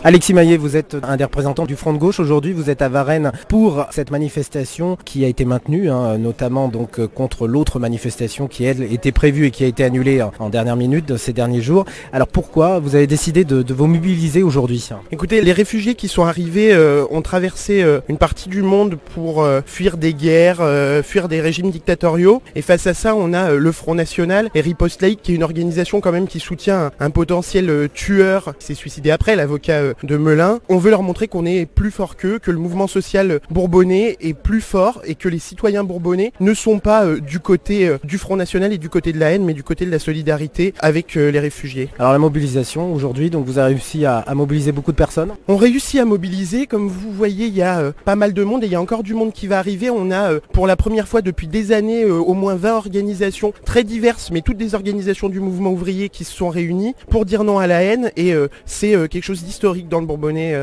Alexis Maillet, vous êtes un des représentants du Front de gauche. Aujourd'hui, vous êtes à Varennes pour cette manifestation qui a été maintenue, notamment donc contre l'autre manifestation qui, elle, était prévue et qui a été annulée en dernière minute ces derniers jours. Alors pourquoi vous avez décidé de vous mobiliser aujourd'hui? Écoutez, les réfugiés qui sont arrivés ont traversé une partie du monde pour fuir des guerres, fuir des régimes dictatoriaux. Et face à ça, on a le Front National et Riposte Laïque, qui est une organisation quand même qui soutient un potentiel tueur qui s'est suicidé après, l'avocat de Melun. On veut leur montrer qu'on est plus fort qu'eux, que le mouvement social bourbonnais est plus fort et que les citoyens bourbonnais ne sont pas du côté du Front National et du côté de la haine, mais du côté de la solidarité avec les réfugiés. Alors la mobilisation aujourd'hui, donc vous avez réussi à mobiliser beaucoup de personnes? On réussit à mobiliser, comme vous voyez, il y a pas mal de monde et il y a encore du monde qui va arriver. On a pour la première fois depuis des années au moins 20 organisations très diverses, mais toutes des organisations du mouvement ouvrier qui se sont réunies pour dire non à la haine et c'est quelque chose d'historique dans le Bourbonnais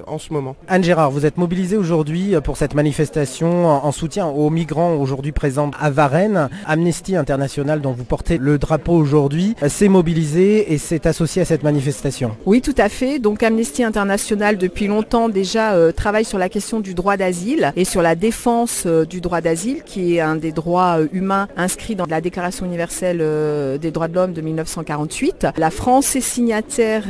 en ce moment. Anne Gérard, vous êtes mobilisée aujourd'hui pour cette manifestation en soutien aux migrants aujourd'hui présents à Varennes. Amnesty International, dont vous portez le drapeau aujourd'hui, s'est mobilisé et s'est associé à cette manifestation. Oui, tout à fait. Donc Amnesty International, depuis longtemps déjà, travaille sur la question du droit d'asile et sur la défense du droit d'asile, qui est un des droits humains inscrits dans la Déclaration universelle des droits de l'homme de 1948. La France est signataire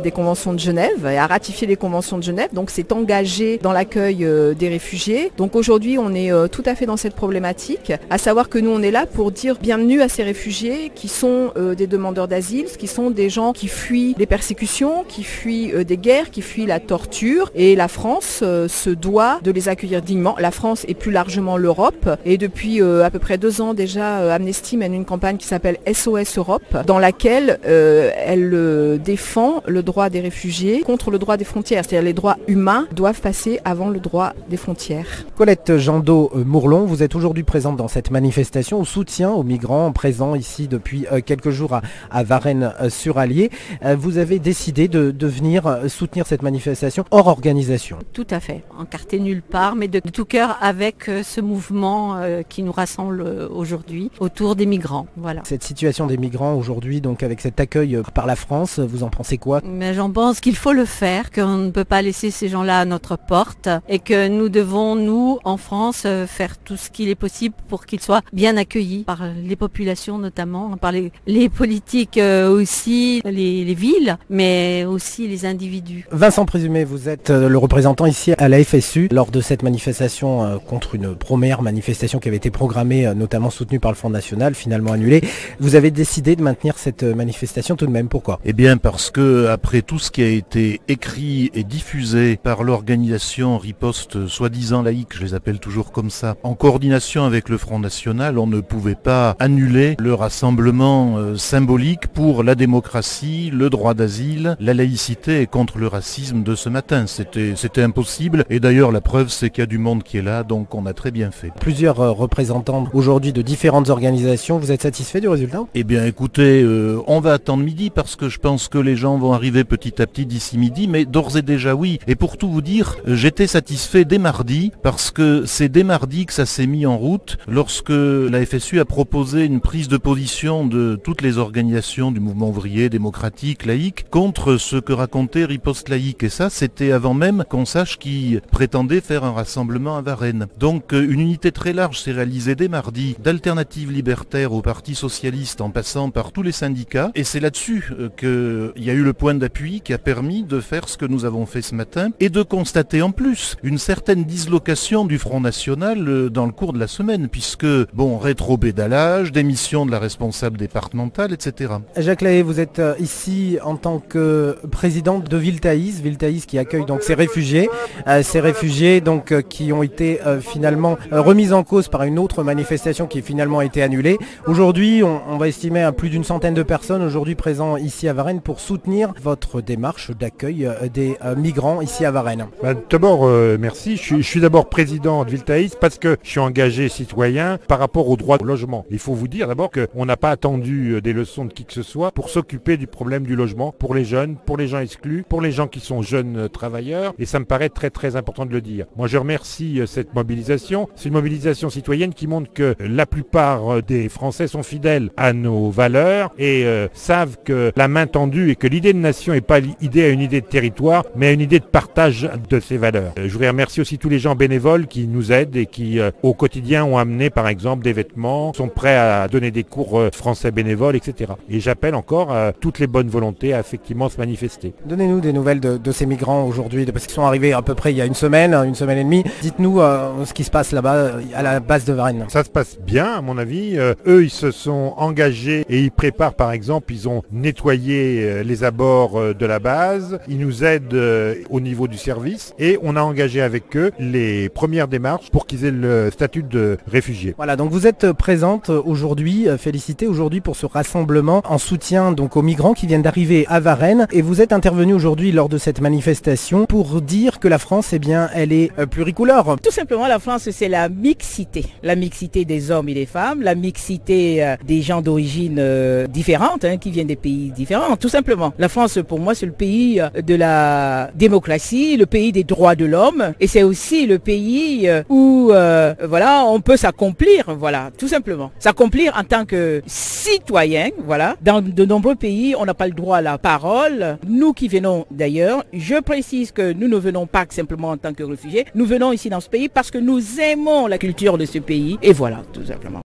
des conventions de Genève et a ratifié les conventions de Genève, donc s'est engagée dans l'accueil des réfugiés. Donc aujourd'hui, on est tout à fait dans cette problématique, à savoir que nous, on est là pour dire bienvenue à ces réfugiés qui sont des demandeurs d'asile, qui sont des gens qui fuient les persécutions, qui fuient des guerres, qui fuient la torture. Et la France se doit de les accueillir dignement. La France et plus largement l'Europe. Et depuis à peu près 2 ans déjà, Amnesty mène une campagne qui s'appelle SOS Europe, dans laquelle elle défend le droit des réfugiés contre le droit des frontières. C'est-à-dire les droits humains doivent passer avant le droit des frontières. Colette Jandot-Mourlon, vous êtes aujourd'hui présente dans cette manifestation au soutien aux migrants présents ici depuis quelques jours à Varennes-sur-Allier. Vous avez décidé de venir soutenir cette manifestation hors organisation. Tout à fait, encarté nulle part, mais de tout cœur avec ce mouvement qui nous rassemble aujourd'hui autour des migrants. Voilà. Cette situation des migrants aujourd'hui, donc avec cet accueil par la France, vous en pensez quoi? Mais j'en pense qu'il faut le faire, qu'on ne peut pas laisser ces gens-là à notre porte et que nous devons, nous, en France, faire tout ce qu'il est possible pour qu'ils soient bien accueillis par les populations notamment, par les politiques aussi, les villes, mais aussi les individus. Vincent Présumé, vous êtes le représentant ici à la FSU lors de cette manifestation contre une première manifestation qui avait été programmée, notamment soutenue par le Front National, finalement annulée. Vous avez décidé de maintenir cette manifestation tout de même. Pourquoi? Eh bien parce que après tout ce qui a été écrit et diffusé par l'organisation Riposte soi-disant laïque, je les appelle toujours comme ça, en coordination avec le Front National, on ne pouvait pas annuler le rassemblement symbolique pour la démocratie, le droit d'asile, la laïcité et contre le racisme de ce matin. C'était impossible et d'ailleurs la preuve c'est qu'il y a du monde qui est là, donc on a très bien fait. Plusieurs représentants aujourd'hui de différentes organisations, vous êtes satisfait du résultat? Eh bien écoutez, on va attendre midi parce que je pense que les gens vont arriver petit à petit d'ici midi, mais d'ores et déjà oui. Et pour tout vous dire, j'étais satisfait dès mardi parce que c'est dès mardi que ça s'est mis en route lorsque la FSU a proposé une prise de position de toutes les organisations du mouvement ouvrier, démocratique, laïque, contre ce que racontait Riposte laïque. Et ça, c'était avant même qu'on sache qui prétendait faire un rassemblement à Varennes. Donc une unité très large s'est réalisée dès mardi d'Alternative Libertaire au Parti Socialiste en passant par tous les syndicats. Et c'est là-dessus qu'il y a eu le point d'appui qui a permis de faire ce que nous avons fait ce matin et de constater en plus une certaine dislocation du Front National dans le cours de la semaine puisque, bon, rétro-bédalage, démission de la responsable départementale, etc. Jacques Lahaye, vous êtes ici en tant que président de Viltaïs qui accueille donc ces réfugiés donc qui ont été finalement remis en cause par une autre manifestation qui finalement a été annulée. Aujourd'hui, on va estimer à plus d'une centaine de personnes aujourd'hui présents ici à Varennes pour soutenir votre démarche d'accueil des migrants ici à Varennes. D'abord, merci. Je suis d'abord président de Viltaïs parce que je suis engagé citoyen par rapport au droit au logement. Il faut vous dire d'abord qu'on n'a pas attendu des leçons de qui que ce soit pour s'occuper du problème du logement pour les jeunes, pour les gens exclus, pour les gens qui sont jeunes travailleurs et ça me paraît très très important de le dire. Moi je remercie cette mobilisation. C'est une mobilisation citoyenne qui montre que la plupart des Français sont fidèles à nos valeurs et savent que la main tendue et que l'idée de nation n'est pas l'idée idée à une idée de territoire, mais à une idée de partage de ces valeurs. Je voudrais remercier aussi tous les gens bénévoles qui nous aident et qui, au quotidien, ont amené, par exemple, des vêtements, sont prêts à donner des cours français bénévoles, etc. Et j'appelle encore toutes les bonnes volontés à effectivement se manifester. Donnez-nous des nouvelles de ces migrants aujourd'hui, parce qu'ils sont arrivés à peu près il y a une semaine et demie. Dites-nous ce qui se passe là-bas, à la base de Varennes. Ça se passe bien, à mon avis. Eux, ils se sont engagés et ils préparent, par exemple, ils ont nettoyé les abords de la base. Ils nous aident au niveau du service et on a engagé avec eux les premières démarches pour qu'ils aient le statut de réfugiés. Voilà, donc vous êtes présente aujourd'hui, félicitée aujourd'hui pour ce rassemblement en soutien donc aux migrants qui viennent d'arriver à Varennes, et vous êtes intervenu aujourd'hui lors de cette manifestation pour dire que la France, eh bien, elle est pluricouleur. Tout simplement, la France, c'est la mixité des hommes et des femmes, la mixité des gens d'origine différentes, qui viennent des pays différents, tout simplement. La France, pour moi, c'est le pays de la démocratie, le pays des droits de l'homme, et c'est aussi le pays où, voilà, on peut s'accomplir, voilà, tout simplement. S'accomplir en tant que citoyen, voilà. Dans de nombreux pays, on n'a pas le droit à la parole. Nous qui venons d'ailleurs, je précise que nous ne venons pas simplement en tant que réfugiés, nous venons ici dans ce pays parce que nous aimons la culture de ce pays, et voilà, tout simplement.